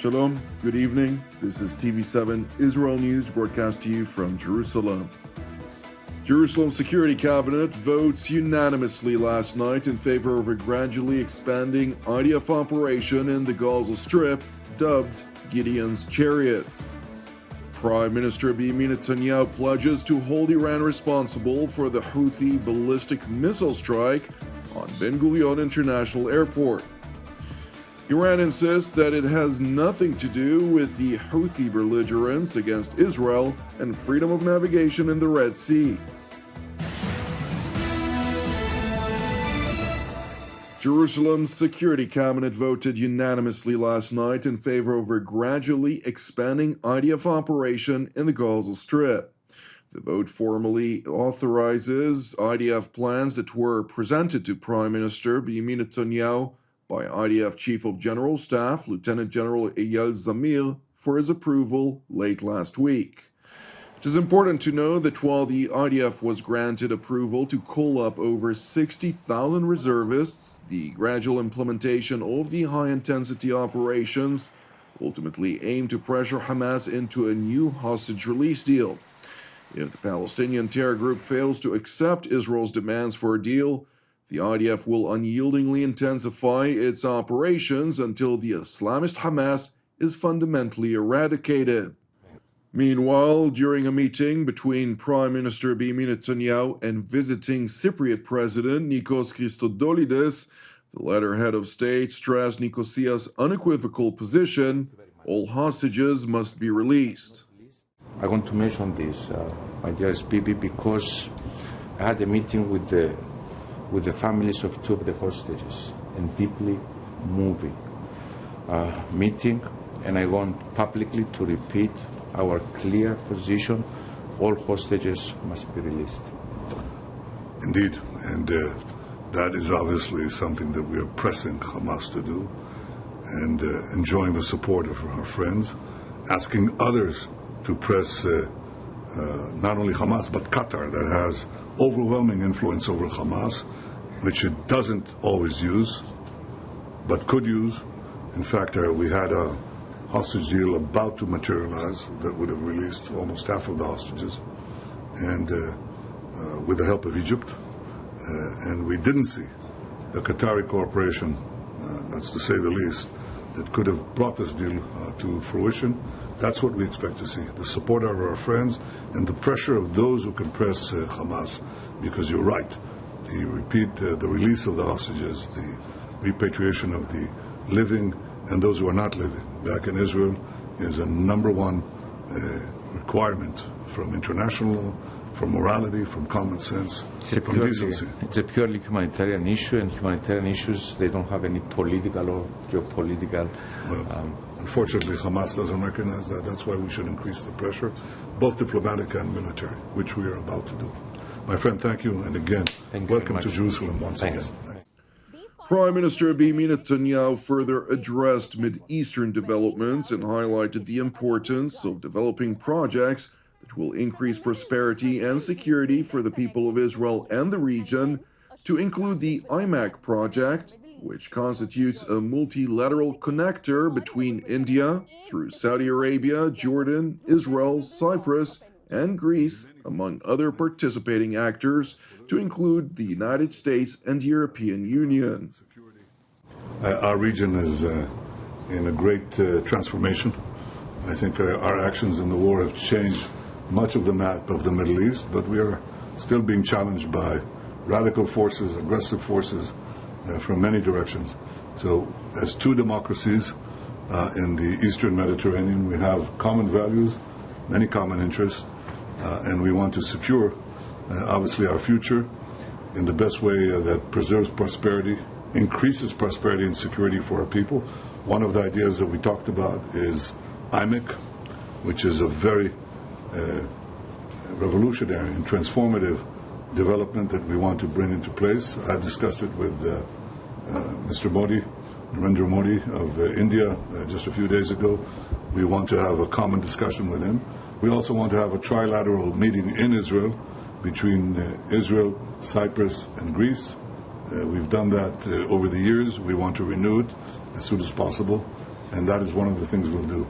Shalom, good evening. This is TV7 Israel News broadcast to you from Jerusalem. Jerusalem Security Cabinet votes unanimously last night in favor of a gradually expanding IDF operation in the Gaza Strip, dubbed Gideon's Chariots. Prime Minister Benjamin Netanyahu pledges to hold Iran responsible for the Houthi ballistic missile strike on Ben Gurion International Airport. Iran insists that it has nothing to do with the Houthi belligerents against Israel and freedom of navigation in the Red Sea. Jerusalem's Security Cabinet voted unanimously last night in favor of a gradually expanding IDF operation in the Gaza Strip. The vote formally authorizes IDF plans that were presented to Prime Minister Benjamin Netanyahu by IDF Chief of General Staff Lieutenant General Eyal Zamir for his approval late last week. It is important to know that while the IDF was granted approval to call up over 60,000 reservists, the gradual implementation of the high-intensity operations ultimately aim to pressure Hamas into a new hostage release deal. If the Palestinian terror group fails to accept Israel's demands for a deal, the IDF will unyieldingly intensify its operations until the Islamist Hamas is fundamentally eradicated. Meanwhile, during a meeting between Prime Minister Benjamin Netanyahu and visiting Cypriot President Nikos Christodoulides, the latter head of state stressed Nicosia's unequivocal position: all hostages must be released. I want to mention this, my dearest Bibi, because I had a meeting with the families of two of the hostages, and deeply moving meeting, and I want publicly to repeat our clear position: all hostages must be released. Indeed, and that is obviously something that we are pressing Hamas to do, and enjoying the support of our friends, asking others to press not only Hamas but Qatar, that has overwhelming influence over Hamas, which it doesn't always use, but could use. In fact, we had a hostage deal about to materialize that would have released almost half of the hostages, and with the help of Egypt. And we didn't see the Qatari corporation, that's to say the least, that could have brought this deal to fruition. That's what we expect to see: the support of our friends and the pressure of those who can press Hamas, because you're right. The release of the hostages, the repatriation of the living and those who are not living back in Israel is a number one requirement from international law, from morality, from common sense, from decency. It's a purely humanitarian issue, and humanitarian issues, they don't have any political or geopolitical. Well, unfortunately, Hamas doesn't recognize that. That's why we should increase the pressure, both diplomatic and military, which we are about to do. My friend, thank you, and again, welcome to Jerusalem once again. Prime Minister Benjamin Netanyahu further addressed Mid-Eastern developments and highlighted the importance of developing projects that will increase prosperity and security for the people of Israel and the region, to include the IMAC project, which constitutes a multilateral connector between India through Saudi Arabia, Jordan, Israel, Cyprus, and Greece, among other participating actors, to include the United States and the European Union. Our region is in a great transformation. I think our actions in the war have changed much of the map of the Middle East, but we are still being challenged by radical forces, aggressive forces from many directions. So, as two democracies in the Eastern Mediterranean, we have common values, many common interests, and we want to secure, obviously, our future in the best way that preserves prosperity, increases prosperity and security for our people. One of the ideas that we talked about is IMEC, which is a very revolutionary and transformative development that we want to bring into place. I discussed it with Mr. Modi, Narendra Modi of India just a few days ago. We want to have a common discussion with him. We also want to have a trilateral meeting in Israel between Israel, Cyprus, and Greece. We've done that over the years. We want to renew it as soon as possible. and that is one of the things we'll do.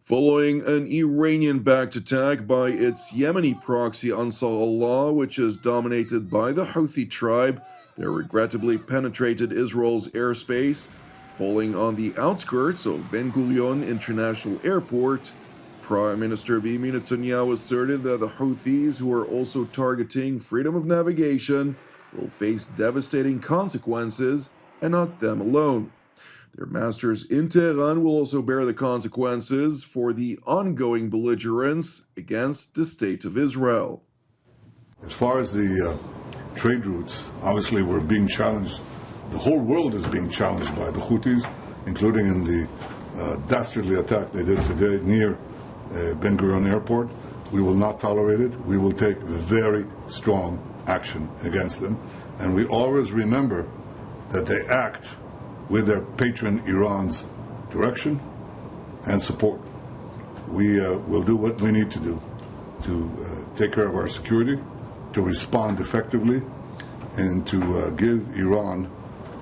Following an Iranian-backed attack by its Yemeni proxy Ansar Allah, which is dominated by the Houthi tribe, that regrettably penetrated Israel's airspace, falling on the outskirts of Ben Gurion International Airport. Prime Minister Benjamin Netanyahu asserted that the Houthis, who are also targeting freedom of navigation, will face devastating consequences, and not them alone. Their masters in Tehran will also bear the consequences for the ongoing belligerence against the State of Israel. As far as the trade routes, obviously we're being challenged. The whole world is being challenged by the Houthis, including in the dastardly attack they did today near Ben Gurion Airport. We will not tolerate it. We will take very strong action against them. And we always remember that they act with their patron Iran's direction and support. We will do what we need to do to take care of our security, to respond effectively, and to give Iran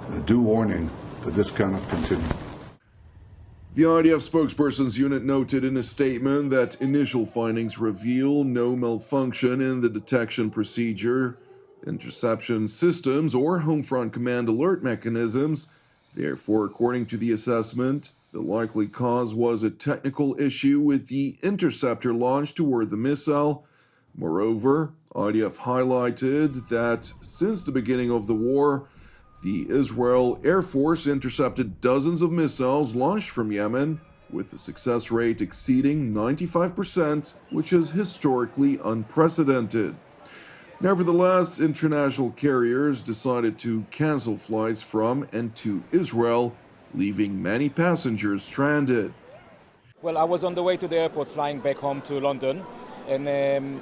a due warning that this cannot continue. The IDF spokesperson's unit noted in a statement that initial findings reveal no malfunction in the detection procedure, interception systems, or homefront command alert mechanisms. Therefore, according to the assessment, the likely cause was a technical issue with the interceptor launch toward the missile. Moreover, IDF highlighted that since the beginning of the war, the Israel Air Force intercepted dozens of missiles launched from Yemen, with a success rate exceeding 95%, which is historically unprecedented. Nevertheless, international carriers decided to cancel flights from and to Israel, leaving many passengers stranded. Well, I was on the way to the airport flying back home to London, and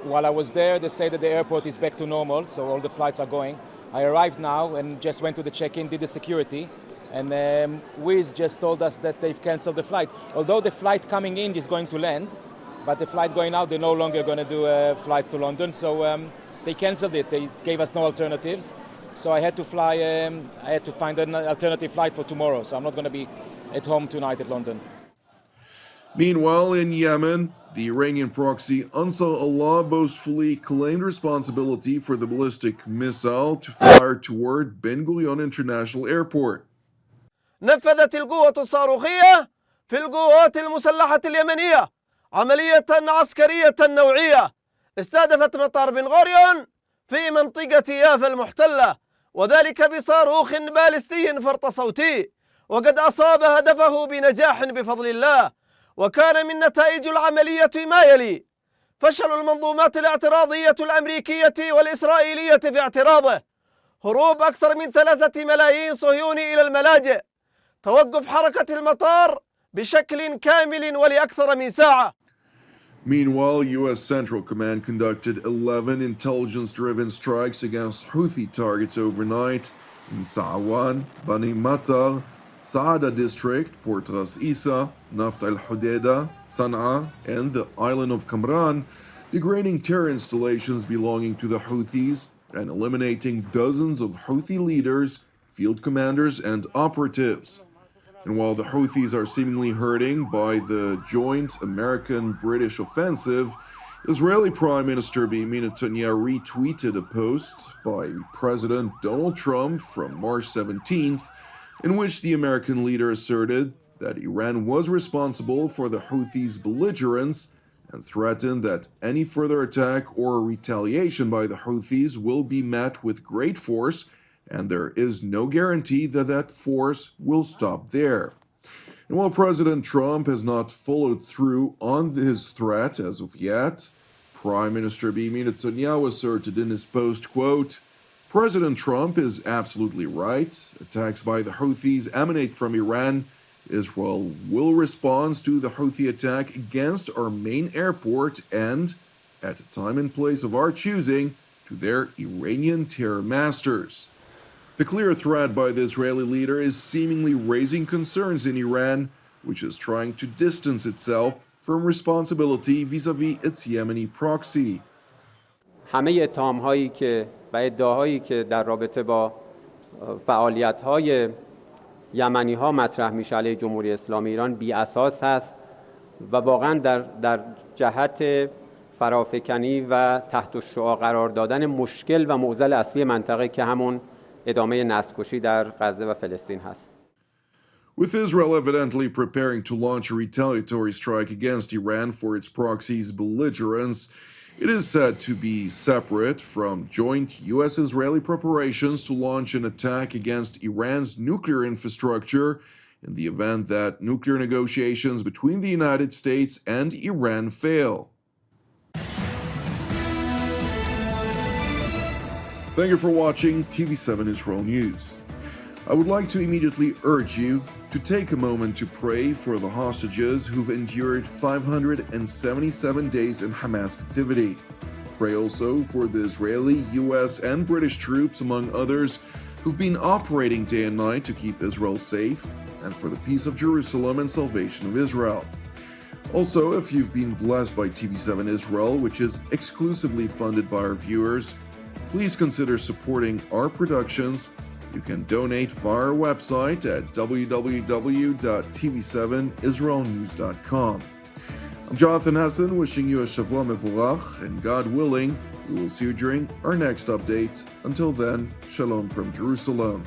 while I was there, they say that the airport is back to normal, so all the flights are going. I arrived now and just went to the check-in, did the security, and Wizz just told us that they've canceled the flight. Although the flight coming in is going to land, but the flight going out, they're no longer going to do flights to London, so they canceled it. They gave us no alternatives, so I had to fly. I had to find an alternative flight for tomorrow, so I'm not going to be at home tonight at London. Meanwhile, in Yemen, the Iranian proxy Ansar Allah boastfully claimed responsibility for the ballistic missile fired toward Ben Gurion International Airport. نفذت القوة الصاروخية في القوات المسلحة اليمنية عملية عسكرية نوعية استهدفت مطار بن غوريون في منطقة يافا المحتلة، وذلك بصاروخ باليستي فرط صوتي، وقد أصاب هدفه بنجاح بفضل الله. وكان من نتائج العملية ما يلي: فشل المنظومات الاعتراضية الأمريكية والإسرائيلية في اعتراضه، هروب أكثر من 3 ملايين صهيوني إلى الملاجئ، توقف حركة المطار بشكل كامل ولأكثر من ساعة. Meanwhile, U.S. Central Command conducted 11 intelligence-driven strikes against Houthi targets overnight in Sa'wan, Bani Matar, Saada District, Port Ras Isa, Naft al-Hudaydah, Sana'a, and the island of Kamran, degrading terror installations belonging to the Houthis and eliminating dozens of Houthi leaders, field commanders, and operatives. And while the Houthis are seemingly hurting by the joint American-British offensive, Israeli Prime Minister Benjamin Netanyahu retweeted a post by President Donald Trump from March 17th, in which the American leader asserted that Iran was responsible for the Houthis' belligerence and threatened that any further attack or retaliation by the Houthis will be met with great force, and there is no guarantee that that force will stop there. And while President Trump has not followed through on his threat as of yet, Prime Minister Benjamin Netanyahu asserted in his post, quote, "President Trump is absolutely right. Attacks by the Houthis emanate from Iran. Israel will respond to the Houthi attack against our main airport and, at a time and place of our choosing, to their Iranian terror masters." The clear threat by the Israeli leader is seemingly raising concerns in Iran, which is trying to distance itself from responsibility vis-à-vis its Yemeni proxy. همه اتهام‌هایی که و ادعاهایی که در رابطه با فعالیت‌های یمنی ها مطرح میشه علیه جمهوری اسلامی ایران بی اساس هست و واقعا در جهت فرافکنی و تحت الشعاع قرار دادن مشکل و معضل اصلی منطقه که همون ادامه نسل‌کشی در غزه و فلسطین هست. With Israel evidently preparing to launch a retaliatory strike against Iran for its proxy's belligerence, it is said to be separate from joint U.S.-Israeli preparations to launch an attack against Iran's nuclear infrastructure in the event that nuclear negotiations between the United States and Iran fail. Thank you for watching TV7 Israel News. I would like to immediately urge you to take a moment to pray for the hostages who've endured 577 days in Hamas captivity. Pray also for the Israeli, US, and British troops, among others, who've been operating day and night to keep Israel safe, and for the peace of Jerusalem and salvation of Israel. Also, if you've been blessed by TV7 Israel, which is exclusively funded by our viewers, please consider supporting our productions. You can donate via our website at www.tv7israelnews.com. I'm Jonathan Hessen, wishing you a Shavua Mevorach, and God willing, we will see you during our next update. Until then, Shalom from Jerusalem.